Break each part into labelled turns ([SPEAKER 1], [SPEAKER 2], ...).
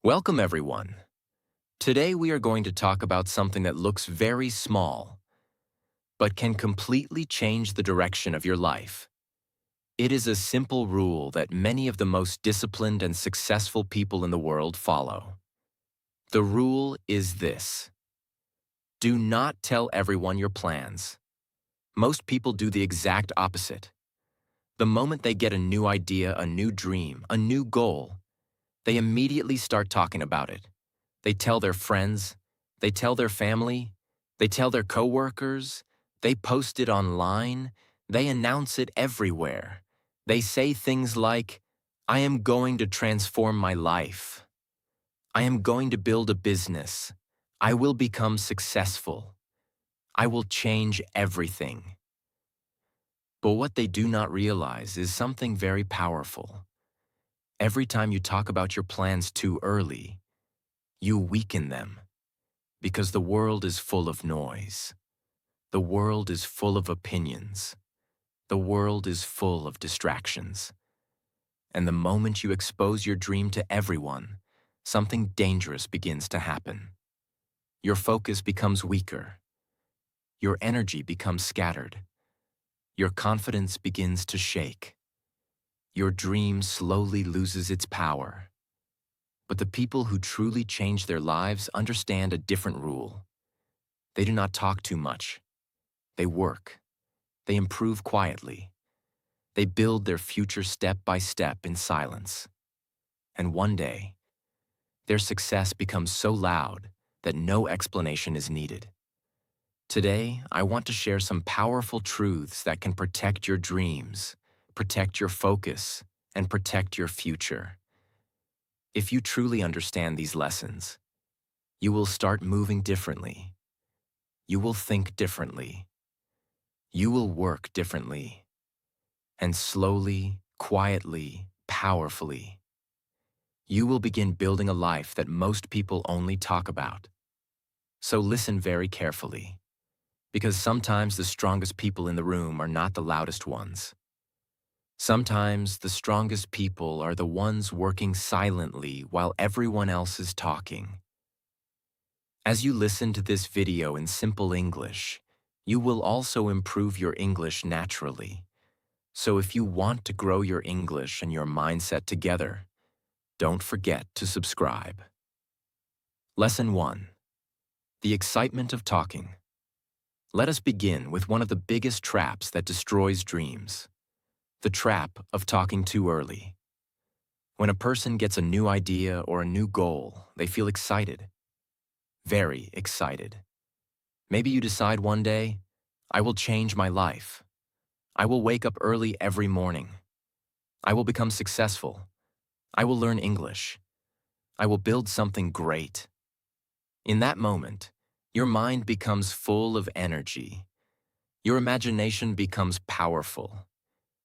[SPEAKER 1] Welcome, everyone. Today we are going to talk about something that looks very small, but can completely change the direction of your life. It is a simple rule that many of the most disciplined and successful people in the world follow. The rule is this: do not tell everyone your plans. Most people do the exact opposite. The moment they get a new idea, a new dream, a new goal, they immediately start talking about it. They tell their friends, they tell their family, they tell their coworkers, they post it online, they announce it everywhere. They say things like, I am going to transform my life. I am going to build a business. I will become successful. I will change everything. But what they do not realize is something very powerful. Every time you talk about your plans too early, you weaken them. Because the world is full of noise. The world is full of opinions. The world is full of distractions. And the moment you expose your dream to everyone, something dangerous begins to happen. Your focus becomes weaker. Your energy becomes scattered. Your confidence begins to shake. Your dream slowly loses its power. But the people who truly change their lives understand a different rule. They do not talk too much. They work. They improve quietly. They build their future step by step in silence. And one day, their success becomes so loud that no explanation is needed. Today, I want to share some powerful truths that can protect your dreams, protect your focus, and protect your future. If you truly understand these lessons, you will start moving differently. You will think differently. You will work differently. And slowly, quietly, powerfully, you will begin building a life that most people only talk about. So listen very carefully, because sometimes the strongest people in the room are not the loudest ones. Sometimes the strongest people are the ones working silently while everyone else is talking. As you listen to this video in simple English, you will also improve your English naturally. So if you want to grow your English and your mindset together, don't forget to subscribe. Lesson 1. The excitement of talking. Let us begin with one of the biggest traps that destroys dreams. The trap of talking too early. When a person gets a new idea or a new goal, they feel excited. Very excited. Maybe you decide one day, I will change my life. I will wake up early every morning. I will become successful. I will learn English. I will build something great. In that moment, your mind becomes full of energy. Your imagination becomes powerful.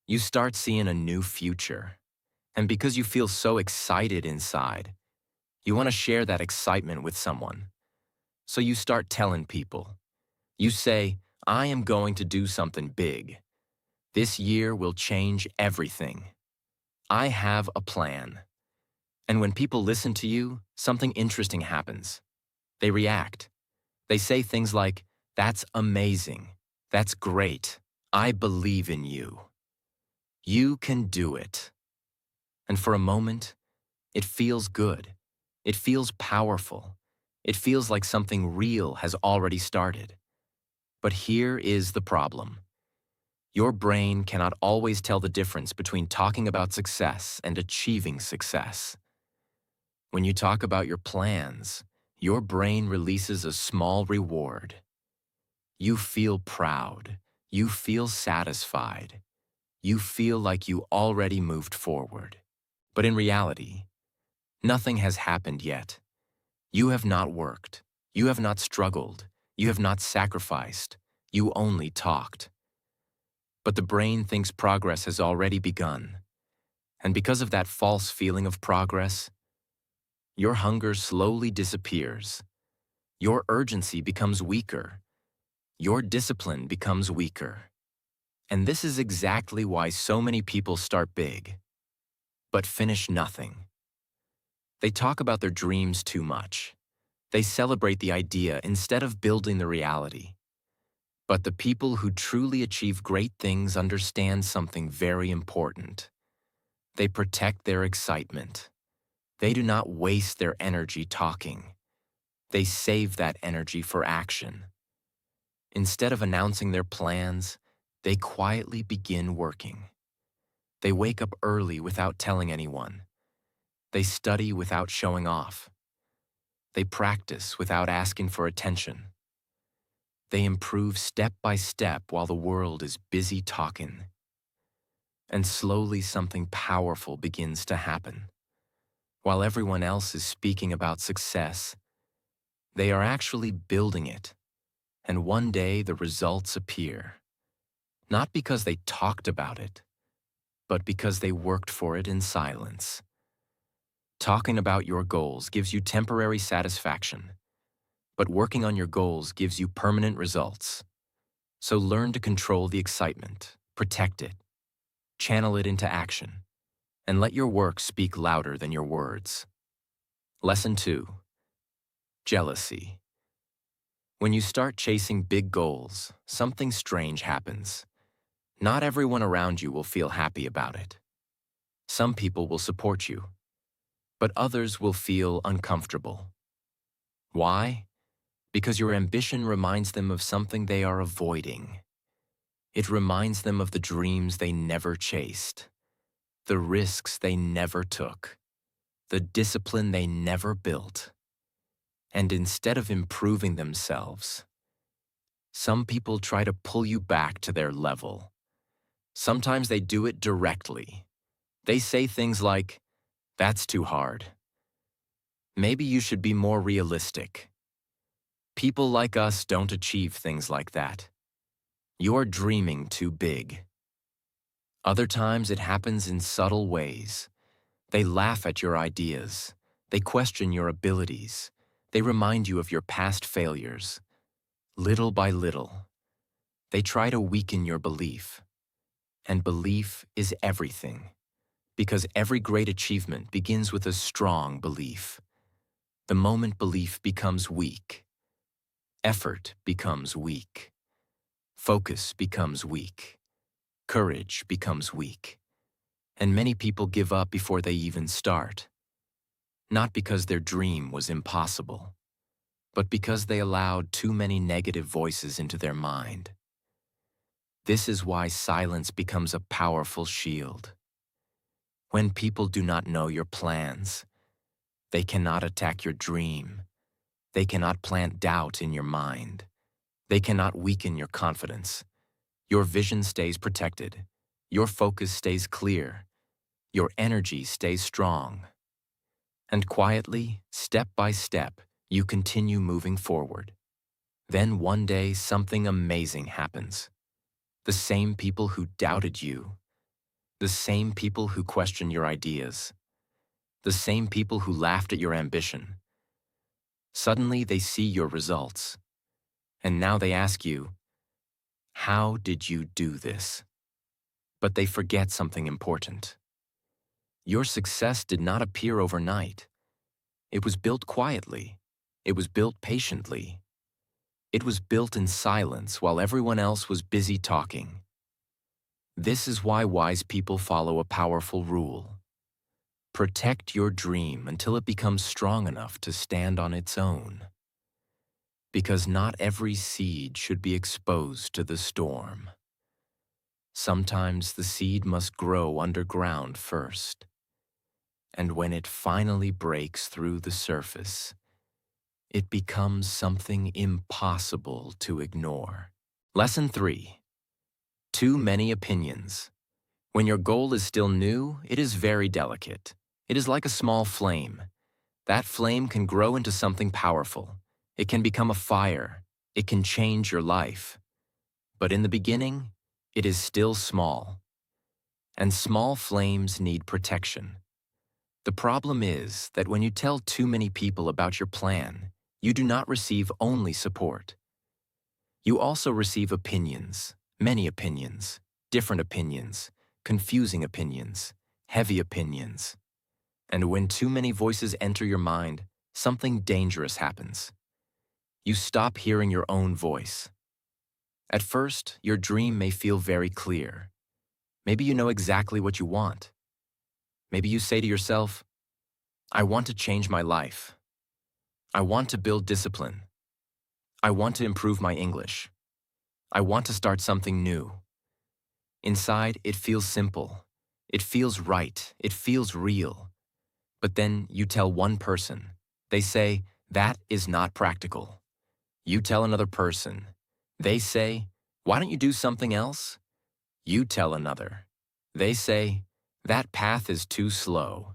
[SPEAKER 1] You start seeing a new future. And because you feel so excited inside, you want to share that excitement with someone. So you start telling people. You say, I am going to do something big. This year will change everything. I have a plan. And when people listen to you, something interesting happens. They react. They say things like, that's amazing. That's great. I believe in you. You can do it. And for a moment, it feels good. It feels powerful. It feels like something real has already started. But here is the problem. Your brain cannot always tell the difference between talking about success and achieving success. When you talk about your plans, your brain releases a small reward. You feel proud. You feel satisfied. You feel like you already moved forward. But in reality, nothing has happened yet. You have not worked. You have not struggled. You have not sacrificed. You only talked. But the brain thinks progress has already begun. And because of that false feeling of progress, your hunger slowly disappears. Your urgency becomes weaker. Your discipline becomes weaker. And this is exactly why so many people start big, but finish nothing. They talk about their dreams too much. They celebrate the idea instead of building the reality. But the people who truly achieve great things understand something very important. They protect their excitement. They do not waste their energy talking. They save that energy for action. Instead of announcing their plans, they quietly begin working. They wake up early without telling anyone. They study without showing off. They practice without asking for attention. They improve step by step while the world is busy talking. And slowly something powerful begins to happen. While everyone else is speaking about success, they are actually building it. And one day the results appear. Not because they talked about it, but because they worked for it in silence. Talking about your goals gives you temporary satisfaction, but working on your goals gives you permanent results. So learn to control the excitement, protect it, channel it into action, and let your work speak louder than your words. Lesson 2. Jealousy. When you start chasing big goals, something strange happens. Not everyone around you will feel happy about it. Some people will support you, but others will feel uncomfortable. Why? Because your ambition reminds them of something they are avoiding. It reminds them of the dreams they never chased, the risks they never took, the discipline they never built. And instead of improving themselves, some people try to pull you back to their level. Sometimes they do it directly. They say things like, "That's too hard. Maybe you should be more realistic. People like us don't achieve things like that. You're dreaming too big." Other times it happens in subtle ways. They laugh at your ideas. They question your abilities. They remind you of your past failures. Little by little, they try to weaken your belief. And belief is everything, because every great achievement begins with a strong belief. The moment belief becomes weak, effort becomes weak, focus becomes weak, courage becomes weak, and many people give up before they even start. Not because their dream was impossible, but because they allowed too many negative voices into their mind. This is why silence becomes a powerful shield. When people do not know your plans, they cannot attack your dream. They cannot plant doubt in your mind. They cannot weaken your confidence. Your vision stays protected. Your focus stays clear. Your energy stays strong. And quietly, step by step, you continue moving forward. Then one day, something amazing happens. The same people who doubted you, the same people who questioned your ideas, the same people who laughed at your ambition, suddenly they see your results. And now they ask you, "How did you do this?" But they forget something important. Your success did not appear overnight. It was built quietly. It was built patiently. It was built in silence while everyone else was busy talking. This is why wise people follow a powerful rule. Protect your dream until it becomes strong enough to stand on its own. Because not every seed should be exposed to the storm. Sometimes the seed must grow underground first. And when it finally breaks through the surface, it becomes something impossible to ignore. Lesson 3. Too many opinions. When your goal is still new, it is very delicate. It is like a small flame. That flame can grow into something powerful. It can become a fire. It can change your life. But in the beginning, it is still small. And small flames need protection. The problem is that when you tell too many people about your plan, you do not receive only support. You also receive opinions, many opinions, different opinions, confusing opinions, heavy opinions. And when too many voices enter your mind, something dangerous happens. You stop hearing your own voice. At first, your dream may feel very clear. Maybe you know exactly what you want. Maybe you say to yourself, I want to change my life. I want to build discipline. I want to improve my English. I want to start something new. Inside, it feels simple. It feels right. It feels real. But then you tell one person. They say, that is not practical. You tell another person. They say, why don't you do something else? You tell another. They say, that path is too slow.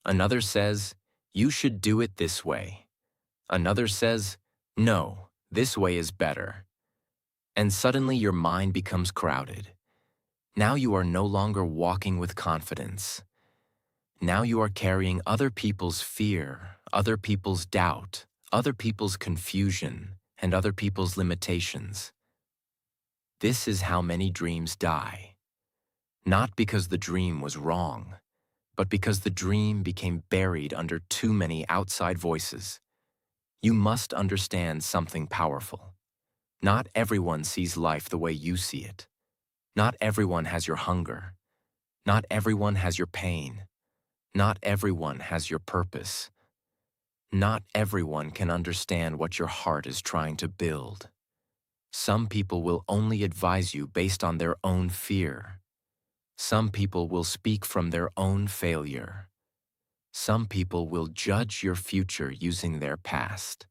[SPEAKER 1] Another says, you should do it this way. Another says, no, this way is better. And suddenly your mind becomes crowded. Now you are no longer walking with confidence. Now you are carrying other people's fear, other people's doubt, other people's confusion, and other people's limitations. This is how many dreams die. Not because the dream was wrong, but because the dream became buried under too many outside voices. You must understand something powerful. Not everyone sees life the way you see it. Not everyone has your hunger. Not everyone has your pain. Not everyone has your purpose. Not everyone can understand what your heart is trying to build. Some people will only advise you based on their own fear. Some people will speak from their own failure. Some people will judge your future using their past.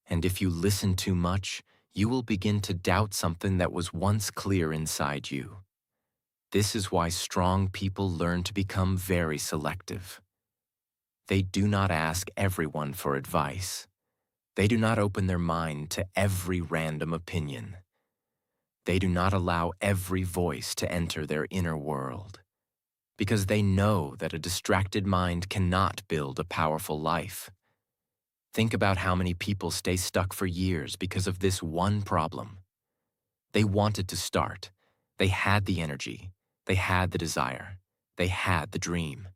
[SPEAKER 1] And if you listen too much, you will begin to doubt something that was once clear inside you. This is why strong people learn to become very selective. They do not ask everyone for advice. They do not open their mind to every random opinion. They do not allow every voice to enter their inner world, because they know that a distracted mind cannot build a powerful life. Think about how many people stay stuck for years because of this one problem. They wanted to start. They had the energy. They had the desire. They had the dream.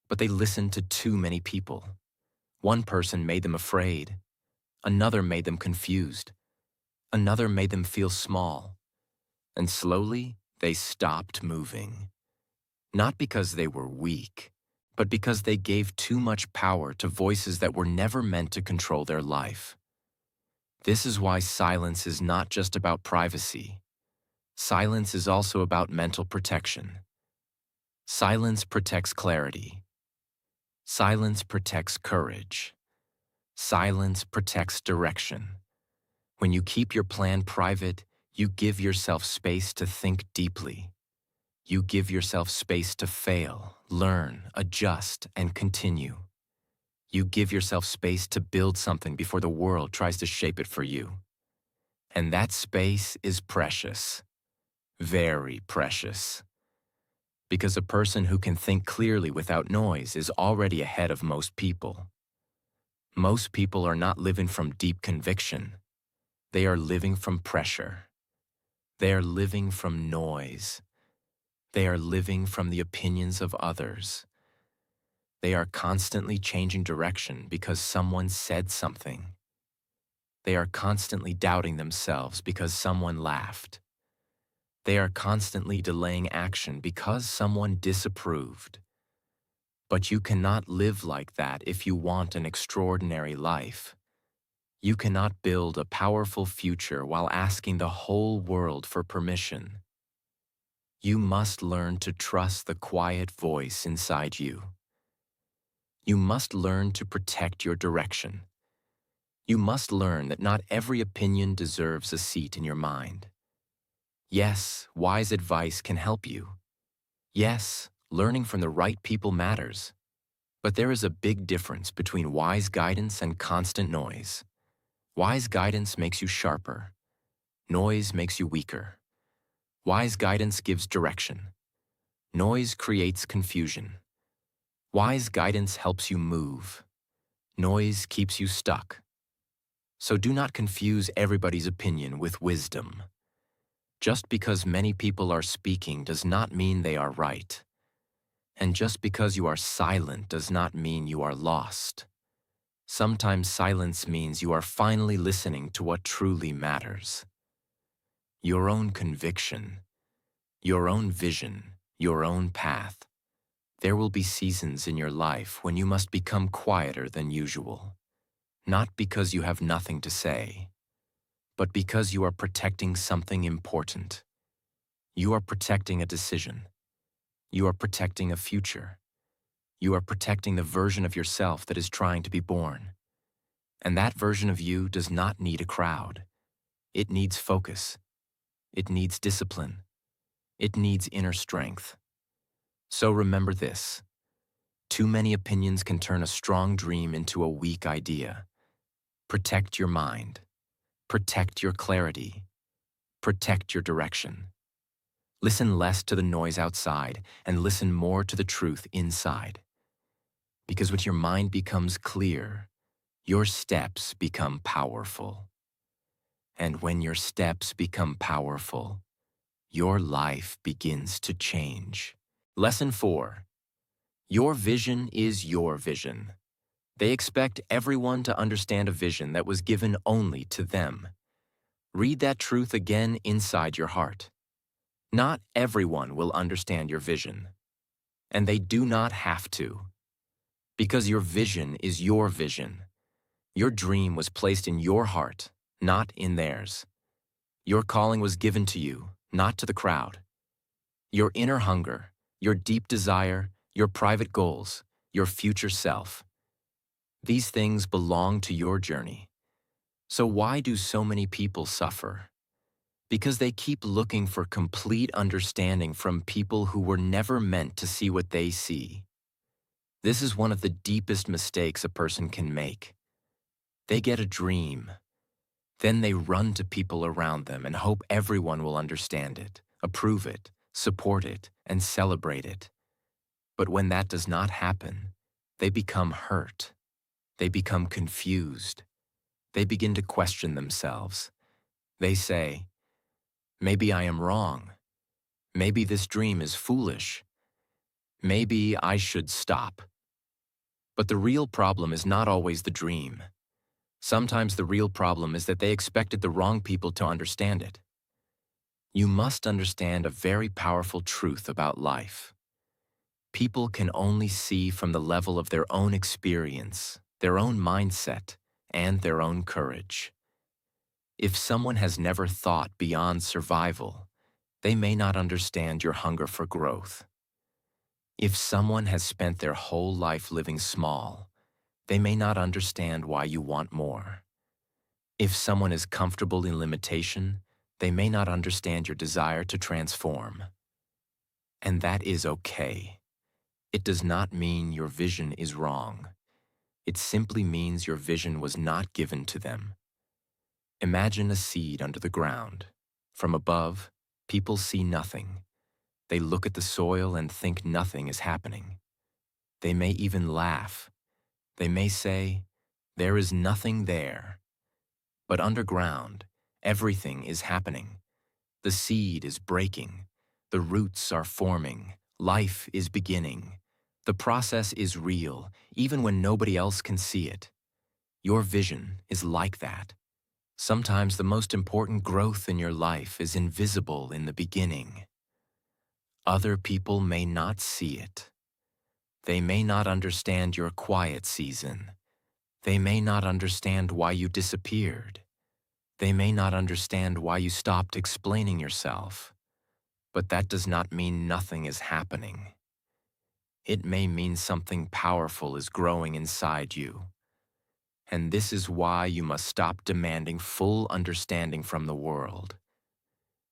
[SPEAKER 1] But they listened to too many people. One person made them afraid. Another made them confused. Another made them feel small. And slowly, they stopped moving. Not because they were weak, but because they gave too much power to voices that were never meant to control their life. This is why silence is not just about privacy. Silence is also about mental protection. Silence protects clarity. Silence protects courage. Silence protects direction. When you keep your plan private, you give yourself space to think deeply. You give yourself space to fail, learn, adjust, and continue. You give yourself space to build something before the world tries to shape it for you. And that space is precious, very precious. Because a person who can think clearly without noise is already ahead of most people. Most people are not living from deep conviction. They are living from pressure. They are living from noise. They are living from the opinions of others. They are constantly changing direction because someone said something. They are constantly doubting themselves because someone laughed. They are constantly delaying action because someone disapproved. But you cannot live like that if you want an extraordinary life. You cannot build a powerful future while asking the whole world for permission. You must learn to trust the quiet voice inside you. You must learn to protect your direction. You must learn that not every opinion deserves a seat in your mind. Yes, wise advice can help you. Yes, learning from the right people matters. But there is a big difference between wise guidance and constant noise. Wise guidance makes you sharper. Noise makes you weaker. Wise guidance gives direction. Noise creates confusion. Wise guidance helps you move. Noise keeps you stuck. So do not confuse everybody's opinion with wisdom. Just because many people are speaking does not mean they are right. And just because you are silent does not mean you are lost. Sometimes silence means you are finally listening to what truly matters. Your own conviction, your own vision, your own path. There will be seasons in your life when you must become quieter than usual. Not because you have nothing to say, but because you are protecting something important. You are protecting a decision. You are protecting a future. You are protecting the version of yourself that is trying to be born. And that version of you does not need a crowd. It needs focus. It needs discipline. It needs inner strength. So remember this. Too many opinions can turn a strong dream into a weak idea. Protect your mind. Protect your clarity. Protect your direction. Listen less to the noise outside and listen more to the truth inside. Because when your mind becomes clear, your steps become powerful. And when your steps become powerful, your life begins to change. Lesson 4. Your vision is your vision. They expect everyone to understand a vision that was given only to them. Read that truth again inside your heart. Not everyone will understand your vision, and they do not have to. Because your vision is your vision. Your dream was placed in your heart, not in theirs. Your calling was given to you, not to the crowd. Your inner hunger, your deep desire, your private goals, your future self. These things belong to your journey. So why do so many people suffer? Because they keep looking for complete understanding from people who were never meant to see what they see. This is one of the deepest mistakes a person can make. They get a dream. Then they run to people around them and hope everyone will understand it, approve it, support it, and celebrate it. But when that does not happen, they become hurt. They become confused. They begin to question themselves. They say, maybe I am wrong. Maybe this dream is foolish. Maybe I should stop. But the real problem is not always the dream. Sometimes the real problem is that they expected the wrong people to understand it. You must understand a very powerful truth about life. People can only see from the level of their own experience, their own mindset, and their own courage. If someone has never thought beyond survival, they may not understand your hunger for growth. If someone has spent their whole life living small, they may not understand why you want more. If someone is comfortable in limitation, they may not understand your desire to transform. And that is okay. It does not mean your vision is wrong. It simply means your vision was not given to them. Imagine a seed under the ground. From above, people see nothing. They look at the soil and think nothing is happening. They may even laugh. They may say, there is nothing there. But underground, everything is happening. The seed is breaking. The roots are forming. Life is beginning. The process is real, even when nobody else can see it. Your vision is like that. Sometimes the most important growth in your life is invisible in the beginning. Other people may not see it. They may not understand your quiet season. They may not understand why you disappeared. They may not understand why you stopped explaining yourself. But that does not mean nothing is happening. It may mean something powerful is growing inside you. And this is why you must stop demanding full understanding from the world.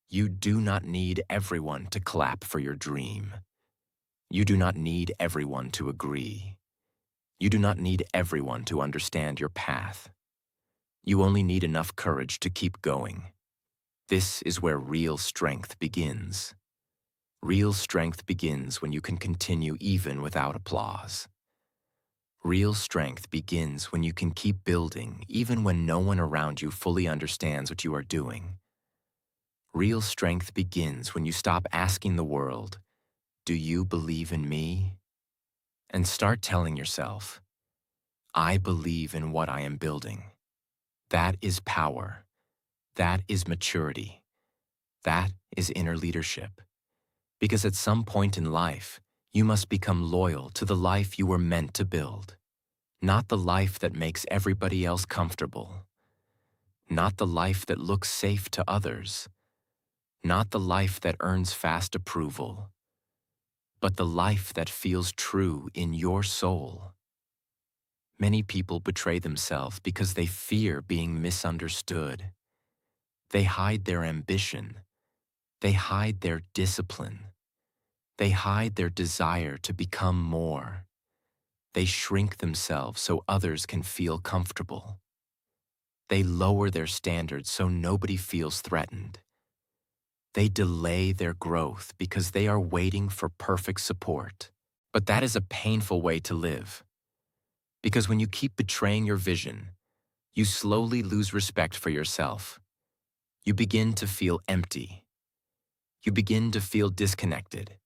[SPEAKER 1] You do not need everyone to clap for your dream. You do not need everyone to agree. You do not need everyone to understand your path. You only need enough courage to keep going. This is where real strength begins. Real strength begins when you can continue even without applause. Real strength begins when you can keep building even when no one around you fully understands what you are doing. Real strength begins when you stop asking the world, Do you believe in me? And start telling yourself, I believe in what I am building. That is power. That is maturity. That is inner leadership. Because at some point in life, you must become loyal to the life you were meant to build. Not the life that makes everybody else comfortable. Not the life that looks safe to others. Not the life that earns fast approval. But the life that feels true in your soul. Many people betray themselves because they fear being misunderstood. They hide their ambition. They hide their discipline. They hide their desire to become more. They shrink themselves so others can feel comfortable. They lower their standards so nobody feels threatened. They delay their growth because they are waiting for perfect support. But that is a painful way to live. Because when you keep betraying your vision, you slowly lose respect for yourself. You begin to feel empty. You begin to feel disconnected.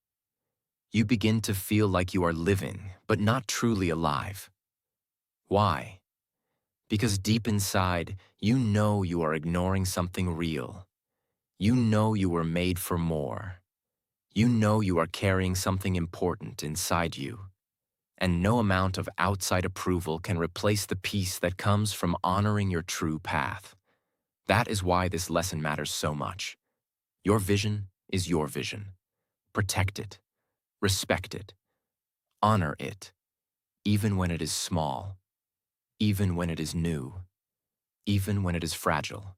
[SPEAKER 1] You begin to feel like you are living, but not truly alive. Why? Because deep inside, you know you are ignoring something real. You know you were made for more. You know you are carrying something important inside you. And no amount of outside approval can replace the peace that comes from honoring your true path. That is why this lesson matters so much. Your vision is your vision. Protect it. Respect it. Honor it. Even when it is small. Even when it is new. Even when it is fragile.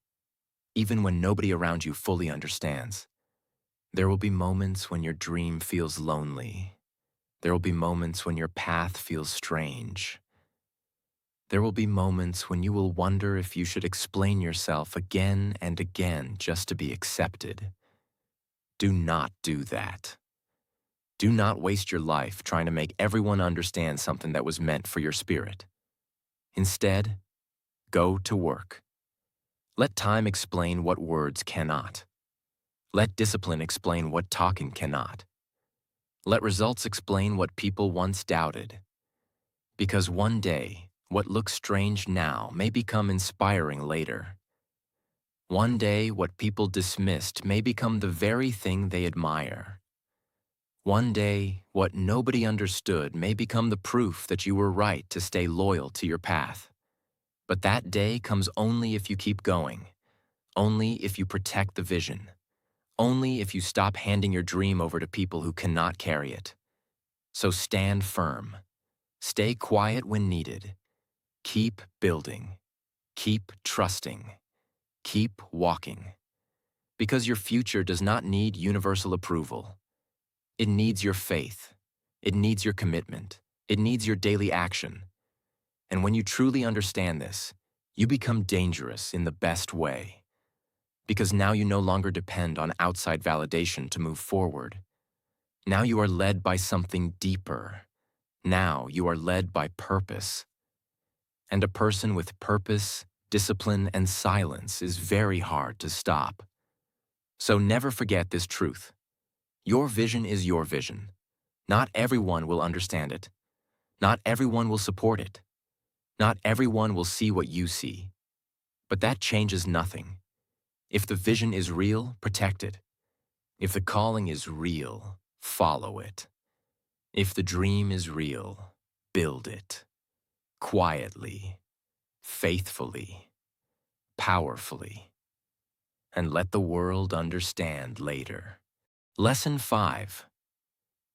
[SPEAKER 1] Even when nobody around you fully understands. There will be moments when your dream feels lonely. There will be moments when your path feels strange. There will be moments when you will wonder if you should explain yourself again and again just to be accepted. Do not do that. Do not waste your life trying to make everyone understand something that was meant for your spirit. Instead, go to work. Let time explain what words cannot. Let discipline explain what talking cannot. Let results explain what people once doubted. Because one day, what looks strange now may become inspiring later. One day, what people dismissed may become the very thing they admire. One day, what nobody understood may become the proof that you were right to stay loyal to your path. But that day comes only if you keep going, only if you protect the vision, only if you stop handing your dream over to people who cannot carry it. So stand firm. Stay quiet when needed. Keep building. Keep trusting. Keep walking. Because your future does not need universal approval. It needs your faith. It needs your commitment. It needs your daily action. And when you truly understand this, you become dangerous in the best way. Because now you no longer depend on outside validation to move forward. Now you are led by something deeper. Now you are led by purpose. And a person with purpose, discipline, and silence is very hard to stop. So never forget this truth. Your vision is your vision. Not everyone will understand it. Not everyone will support it. Not everyone will see what you see. But that changes nothing. If the vision is real, protect it. If the calling is real, follow it. If the dream is real, build it. Quietly, faithfully, powerfully. And let the world understand later. Lesson 5.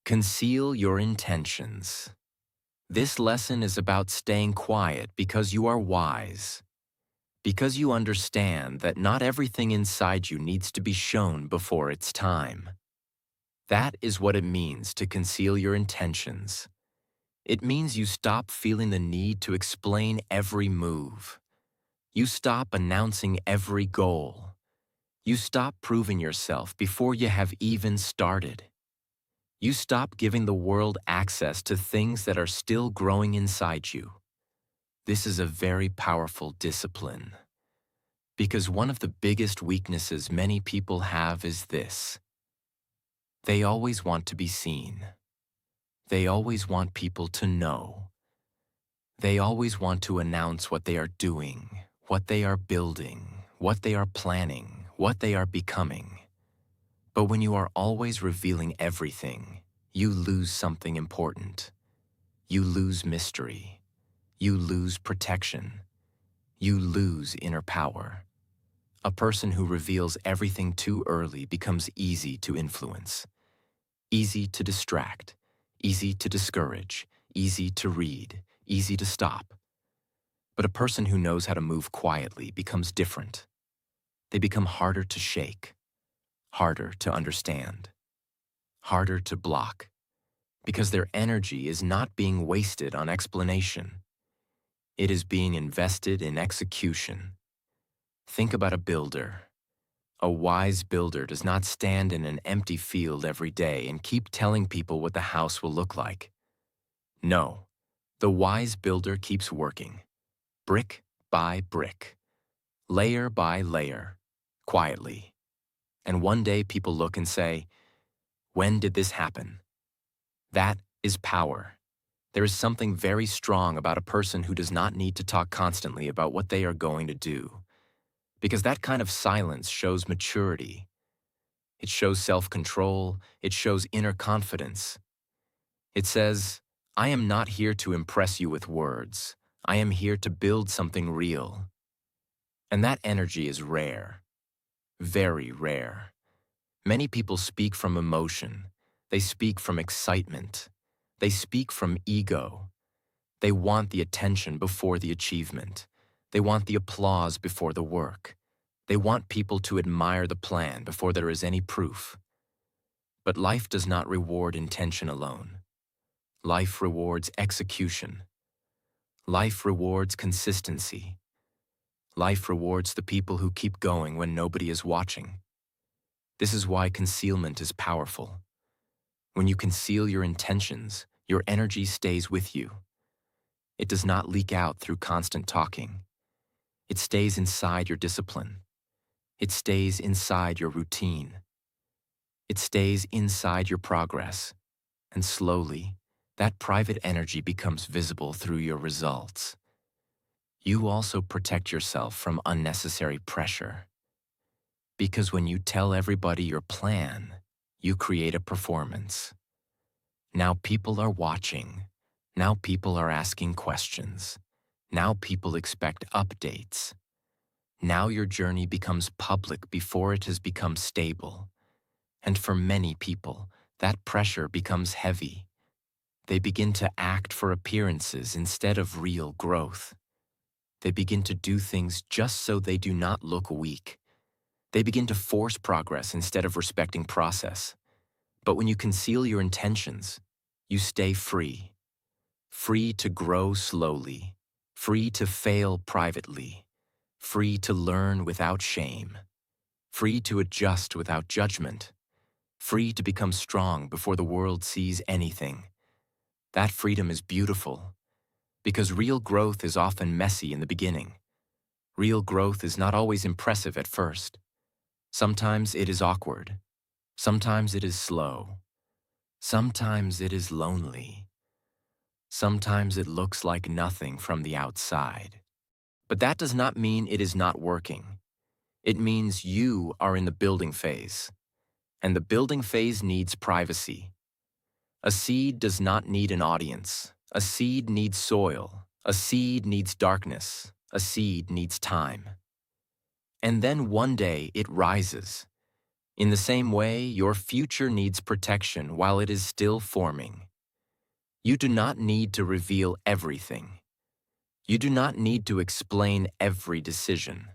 [SPEAKER 1] Conceal your intentions. This lesson is about staying quiet because you are wise. Because you understand that not everything inside you needs to be shown before it's time. That is what it means to conceal your intentions. It means you stop feeling the need to explain every move. You stop announcing every goal. You stop proving yourself before you have even started. You stop giving the world access to things that are still growing inside you. This is a very powerful discipline. Because one of the biggest weaknesses many people have is this. They always want to be seen. They always want people to know. They always want to announce what they are doing, what they are building, what they are planning, what they are becoming. But when you are always revealing everything, you lose something important. You lose mystery. You lose protection. You lose inner power. A person who reveals everything too early becomes easy to influence, easy to distract, easy to discourage, easy to read, easy to stop. But a person who knows how to move quietly becomes different. They become harder to shake, harder to understand, harder to block, because their energy is not being wasted on explanation. It is being invested in execution. Think about a builder. A wise builder does not stand in an empty field every day and keep telling people what the house will look like. No, the wise builder keeps working, brick by brick, layer by layer, quietly. And one day people look and say, "When did this happen?" That is power. There is something very strong about a person who does not need to talk constantly about what they are going to do, because that kind of silence shows maturity. It shows self-control. It shows inner confidence. It says, "I am not here to impress you with words. I am here to build something real." And that energy is rare, very rare. Many people speak from emotion. They speak from excitement. They speak from ego. They want the attention before the achievement. They want the applause before the work. They want people to admire the plan before there is any proof. But life does not reward intention alone. Life rewards execution. Life rewards consistency. Life rewards the people who keep going when nobody is watching. This is why concealment is powerful. When you conceal your intentions, your energy stays with you. It does not leak out through constant talking. It stays inside your discipline. It stays inside your routine. It stays inside your progress. And slowly, that private energy becomes visible through your results. You also protect yourself from unnecessary pressure. Because when you tell everybody your plan, you create a performance. Now people are watching. Now people are asking questions. Now people expect updates. Now your journey becomes public before it has become stable. And for many people, that pressure becomes heavy. They begin to act for appearances instead of real growth. They begin to do things just so they do not look weak. They begin to force progress instead of respecting process. But when you conceal your intentions, you stay free. Free to grow slowly. Free to fail privately. Free to learn without shame. Free to adjust without judgment. Free to become strong before the world sees anything. That freedom is beautiful, because real growth is often messy in the beginning. Real growth is not always impressive at first. Sometimes it is awkward. Sometimes it is slow. Sometimes it is lonely. Sometimes it looks like nothing from the outside. But that does not mean it is not working. It means you are in the building phase. And the building phase needs privacy. A seed does not need an audience. A seed needs soil. A seed needs darkness. A seed needs time. And then one day it rises. In the same way, your future needs protection while it is still forming. You do not need to reveal everything. You do not need to explain every decision.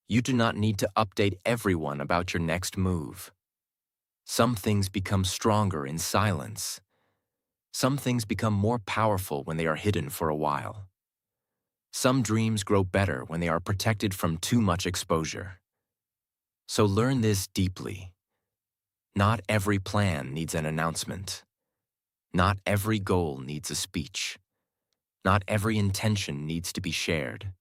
[SPEAKER 1] You do not need to update everyone about your next move. Some things become stronger in silence. Some things become more powerful when they are hidden for a while. Some dreams grow better when they are protected from too much exposure. So learn this deeply. Not every plan needs an announcement. Not every goal needs a speech. Not every intention needs to be shared.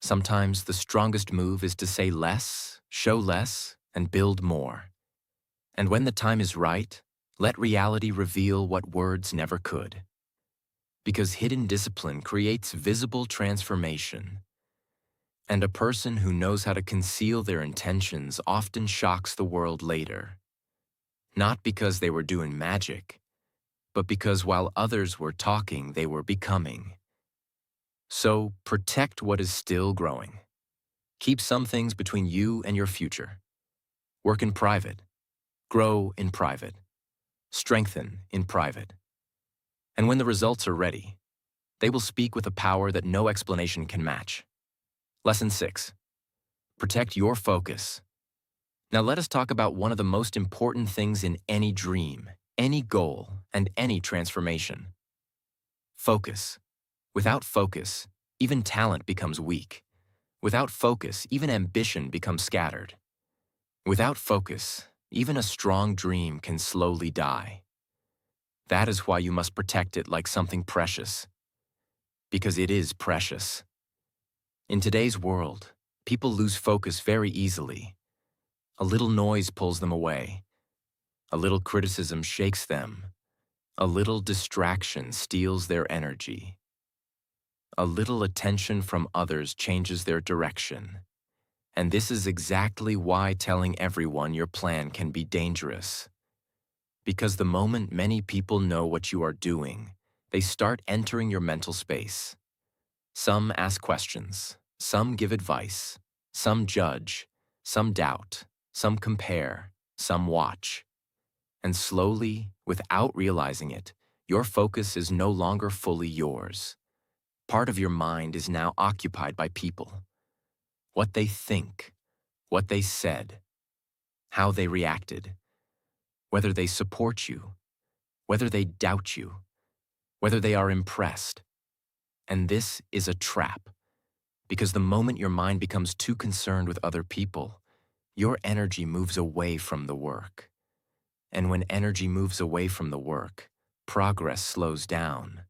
[SPEAKER 1] Sometimes the strongest move is to say less, show less, and build more. And when the time is right, let reality reveal what words never could. Because hidden discipline creates visible transformation. And a person who knows how to conceal their intentions often shocks the world later. Not because they were doing magic, but because while others were talking, they were becoming. So protect what is still growing. Keep some things between you and your future. Work in private. Grow in private. Strengthen in private. And when the results are ready, they will speak with a power that no explanation can match. Lesson 6. Protect your focus. Now let us talk about one of the most important things in any dream, any goal, and any transformation. Focus. Without focus, even talent becomes weak. Without focus, even ambition becomes scattered. Without focus, even a strong dream can slowly die. That is why you must protect it like something precious. Because it is precious. In today's world, people lose focus very easily. A little noise pulls them away. A little criticism shakes them. A little distraction steals their energy. A little attention from others changes their direction. And this is exactly why telling everyone your plan can be dangerous. Because the moment many people know what you are doing, they start entering your mental space. Some ask questions, some give advice, some judge, some doubt, some compare, some watch. And slowly, without realizing it, your focus is no longer fully yours. Part of your mind is now occupied by people. What they think, what they said, how they reacted, whether they support you, whether they doubt you, whether they are impressed. And this is a trap, because the moment your mind becomes too concerned with other people, your energy moves away from the work. And when energy moves away from the work, progress slows down.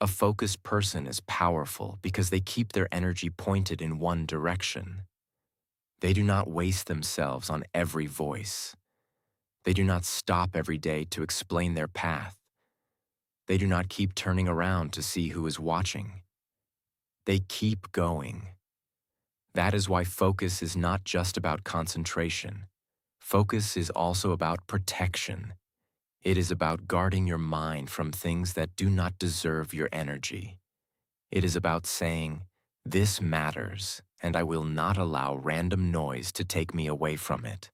[SPEAKER 1] A focused person is powerful because they keep their energy pointed in one direction. They do not waste themselves on every voice. They do not stop every day to explain their path. They do not keep turning around to see who is watching. They keep going. That is why focus is not just about concentration. Focus is also about protection. It is about guarding your mind from things that do not deserve your energy. It is about saying, "This matters, and I will not allow random noise to take me away from it."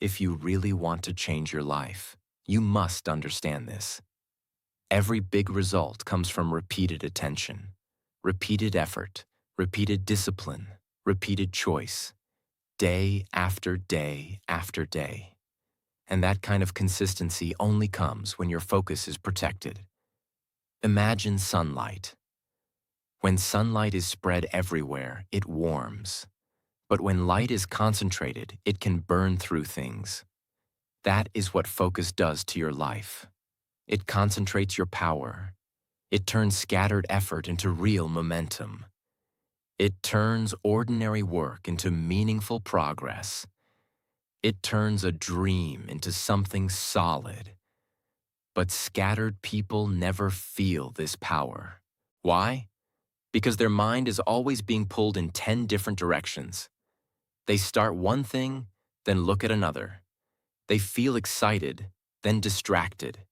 [SPEAKER 1] If you really want to change your life, you must understand this. Every big result comes from repeated attention, repeated effort, repeated discipline, repeated choice, day after day after day. And that kind of consistency only comes when your focus is protected. Imagine sunlight. When sunlight is spread everywhere, it warms. But when light is concentrated, it can burn through things. That is what focus does to your life. It concentrates your power. It turns scattered effort into real momentum. It turns ordinary work into meaningful progress. It turns a dream into something solid. But scattered people never feel this power. Why? Because their mind is always being pulled in 10 different directions. They start one thing, then look at another. They feel excited, then distracted.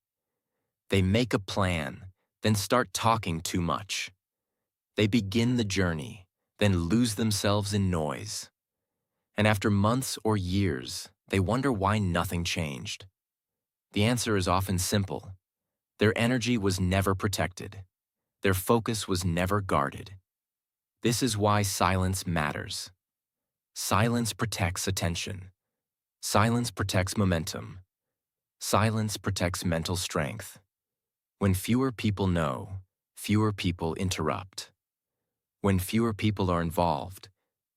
[SPEAKER 1] They make a plan, then start talking too much. They begin the journey, then lose themselves in noise. And after months or years, they wonder why nothing changed. The answer is often simple. Their energy was never protected. Their focus was never guarded. This is why silence matters. Silence protects attention. Silence protects momentum. Silence protects mental strength. When fewer people know, fewer people interrupt. When fewer people are involved,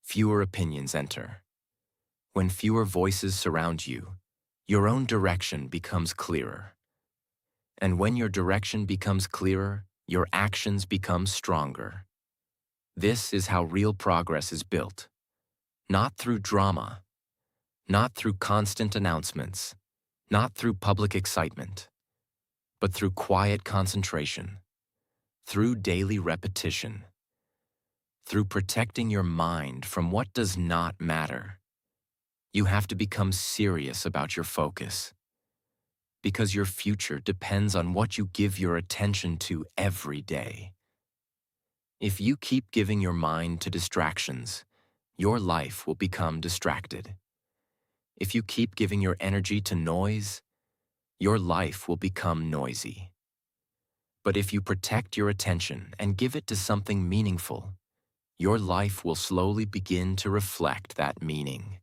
[SPEAKER 1] fewer opinions enter. When fewer voices surround you, your own direction becomes clearer. And when your direction becomes clearer, your actions become stronger. This is how real progress is built. Not through drama, Not through constant announcements, not through public excitement, but through quiet concentration, through daily repetition, through protecting your mind from what does not matter. You have to become serious about your focus, because your future depends on what you give your attention to every day. If you keep giving your mind to distractions, your life will become distracted. If you keep giving your energy to noise, your life will become noisy. But if you protect your attention and give it to something meaningful, your life will slowly begin to reflect that meaning.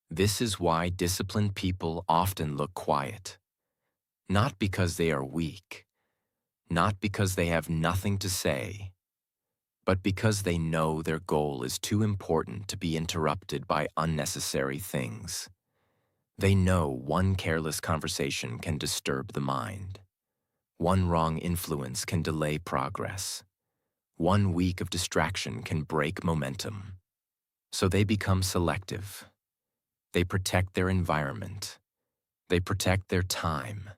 [SPEAKER 1] This is why disciplined people often look quiet. Not because they are weak, not because they have nothing to say, but because they know their goal is too important to be interrupted by unnecessary things. They know one careless conversation can disturb the mind. One wrong influence can delay progress. One week of distraction can break momentum. So they become selective. They protect their environment. They protect their time.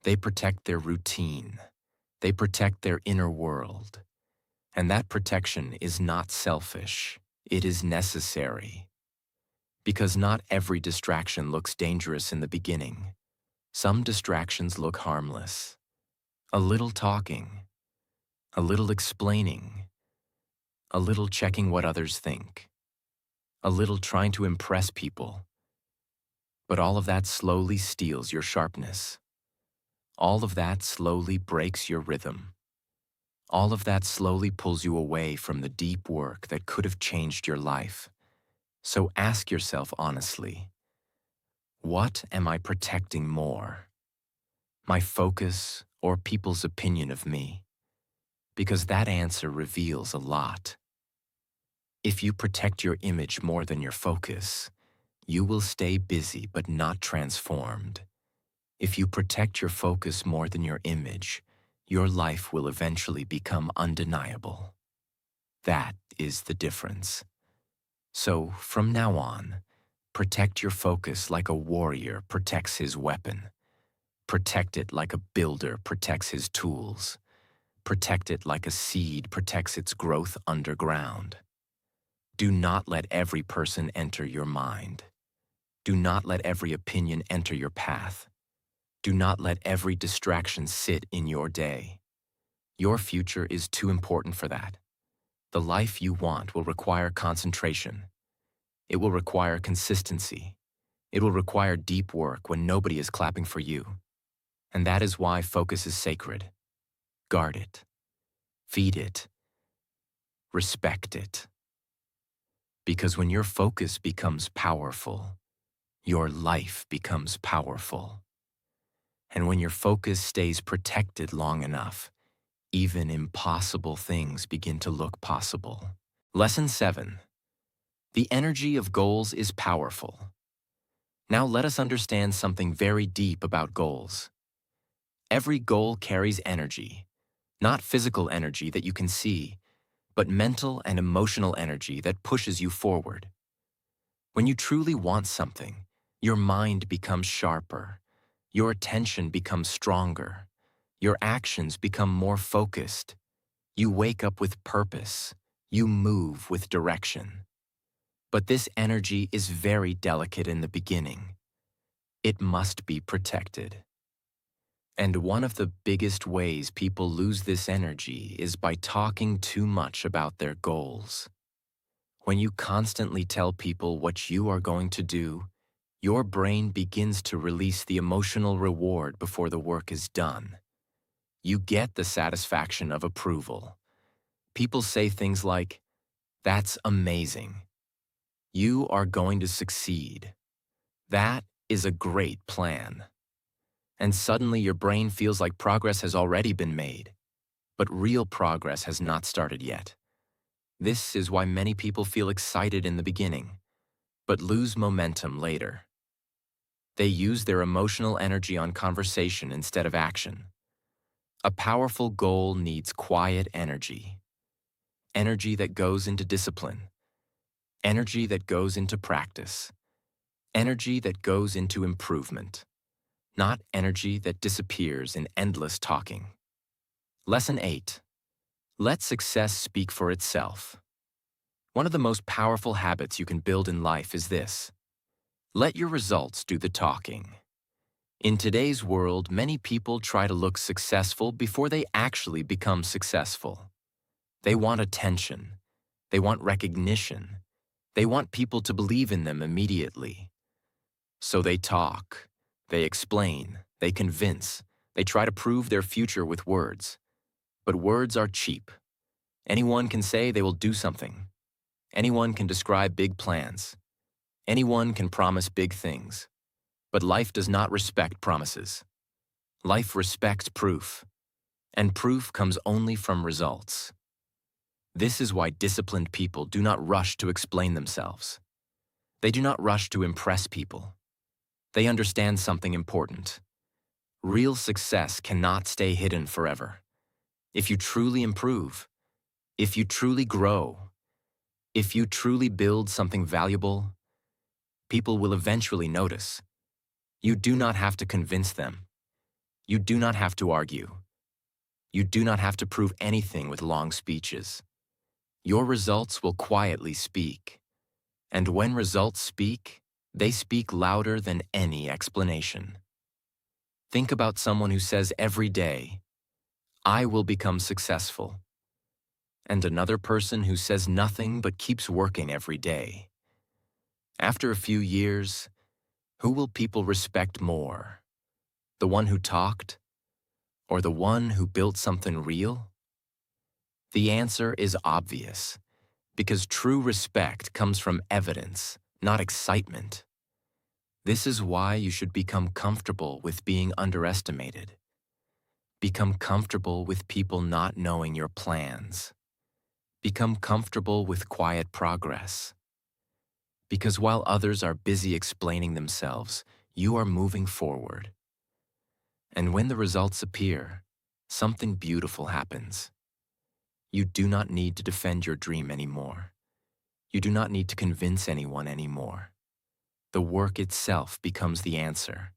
[SPEAKER 1] They protect their routine. They protect their inner world. And that protection is not selfish. It is necessary. Because not every distraction looks dangerous in the beginning. Some distractions look harmless. A little talking, a little explaining, a little checking what others think, a little trying to impress people. But all of that slowly steals your sharpness. All of that slowly breaks your rhythm. All of that slowly pulls you away from the deep work that could have changed your life. So ask yourself honestly, what am I protecting more? My focus or people's opinion of me? Because that answer reveals a lot. If you protect your image more than your focus, you will stay busy but not transformed. If you protect your focus more than your image, your life will eventually become undeniable. That is the difference. So, from now on, protect your focus like a warrior protects his weapon. Protect it like a builder protects his tools. Protect it like a seed protects its growth underground. Do not let every person enter your mind. Do not let every opinion enter your path. Do not let every distraction sit in your day. Your future is too important for that. The life you want will require concentration. It will require consistency. It will require deep work when nobody is clapping for you. And that is why focus is sacred. Guard it. Feed it. Respect it. Because when your focus becomes powerful, your life becomes powerful. And when your focus stays protected long enough, even impossible things begin to look possible. Lesson 7. The energy of goals is powerful. Now let us understand something very deep about goals. Every goal carries energy, not physical energy that you can see, but mental and emotional energy that pushes you forward. When you truly want something, your mind becomes sharper, your attention becomes stronger, your actions become more focused. You wake up with purpose, you move with direction. But this energy is very delicate in the beginning. It must be protected. And one of the biggest ways people lose this energy is by talking too much about their goals. When you constantly tell people what you are going to do, your brain begins to release the emotional reward before the work is done. You get the satisfaction of approval. People say things like, "That's amazing. You are going to succeed. That is a great plan." And suddenly your brain feels like progress has already been made, but real progress has not started yet. This is why many people feel excited in the beginning, but lose momentum later. They use their emotional energy on conversation instead of action. A powerful goal needs quiet energy. Energy that goes into discipline. Energy that goes into practice. Energy that goes into improvement, not energy that disappears in endless talking. Lesson 8. Let success speak for itself. One of the most powerful habits you can build in life is this: let your results do the talking. In today's world, many people try to look successful before they actually become successful. They want attention. They want recognition. They want people to believe in them immediately. So they talk, they explain, they convince, they try to prove their future with words. But words are cheap. Anyone can say they will do something. Anyone can describe big plans. Anyone can promise big things. But life does not respect promises. Life respects proof. And proof comes only from results. This is why disciplined people do not rush to explain themselves. They do not rush to impress people. They understand something important. Real success cannot stay hidden forever. If you truly improve, if you truly grow, if you truly build something valuable, people will eventually notice. You do not have to convince them. You do not have to argue. You do not have to prove anything with long speeches. Your results will quietly speak. And when results speak, they speak louder than any explanation. Think about someone who says every day, "I will become successful," and another person who says nothing but keeps working every day. After a few years, who will people respect more? The one who talked, or the one who built something real? The answer is obvious, because true respect comes from evidence, not excitement. This is why you should become comfortable with being underestimated. Become comfortable with people not knowing your plans. Become comfortable with quiet progress. Because while others are busy explaining themselves, you are moving forward. And when the results appear, something beautiful happens. You do not need to defend your dream anymore. You do not need to convince anyone anymore. The work itself becomes the answer.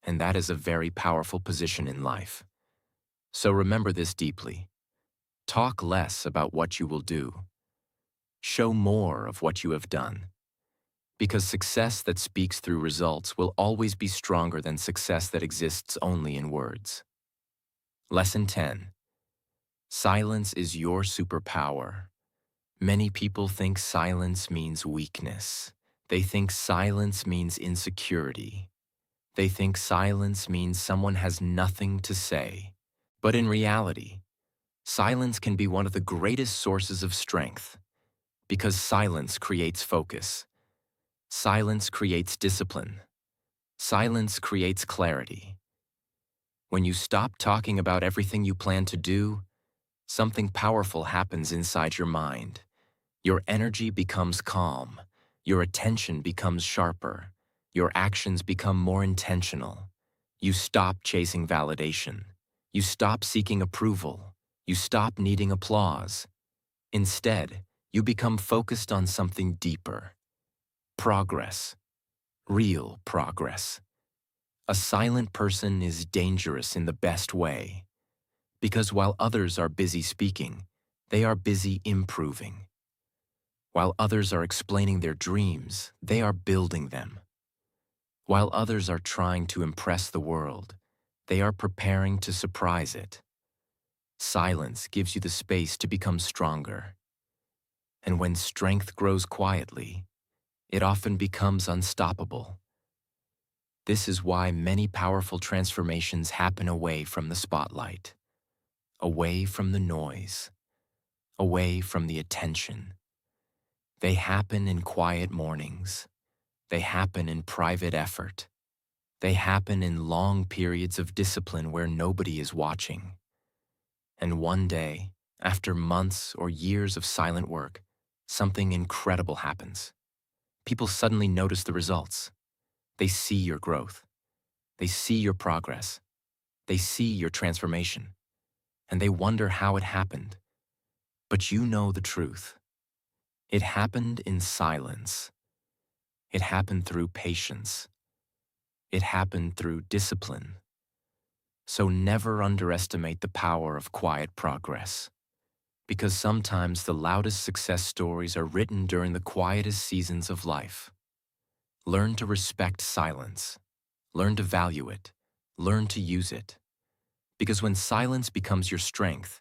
[SPEAKER 1] And that is a very powerful position in life. So remember this deeply. Talk less about what you will do. Show more of what you have done. Because success that speaks through results will always be stronger than success that exists only in words. Lesson 10. Silence is your superpower. Many people think silence means weakness. They think silence means insecurity. They think silence means someone has nothing to say. But in reality, silence can be one of the greatest sources of strength, because silence creates focus. Silence creates discipline. Silence creates clarity. When you stop talking about everything you plan to do, something powerful happens inside your mind. Your energy becomes calm. Your attention becomes sharper. Your actions become more intentional. You stop chasing validation. You stop seeking approval. You stop needing applause. Instead, you become focused on something deeper. Progress. Real progress. A silent person is dangerous in the best way, because while others are busy speaking, they are busy improving. While others are explaining their dreams, they are building them. While others are trying to impress the world, they are preparing to surprise it. Silence gives you the space to become stronger. And when strength grows quietly, it often becomes unstoppable. This is why many powerful transformations happen away from the spotlight, away from the noise, away from the attention. They happen in quiet mornings. They happen in private effort. They happen in long periods of discipline where nobody is watching. And one day, after months or years of silent work, something incredible happens. People suddenly notice the results. They see your growth. They see your progress. They see your transformation. And they wonder how it happened. But you know the truth. It happened in silence. It happened through patience. It happened through discipline. So never underestimate the power of quiet progress, because sometimes the loudest success stories are written during the quietest seasons of life. Learn to respect silence. Learn to value it. Learn to use it. Because when silence becomes your strength,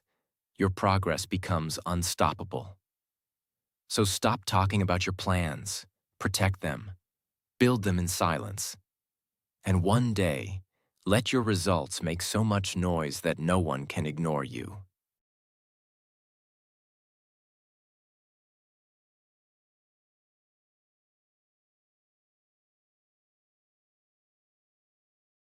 [SPEAKER 1] your progress becomes unstoppable. So stop talking about your plans, protect them, build them in silence. And one day, let your results make so much noise that no one can ignore you.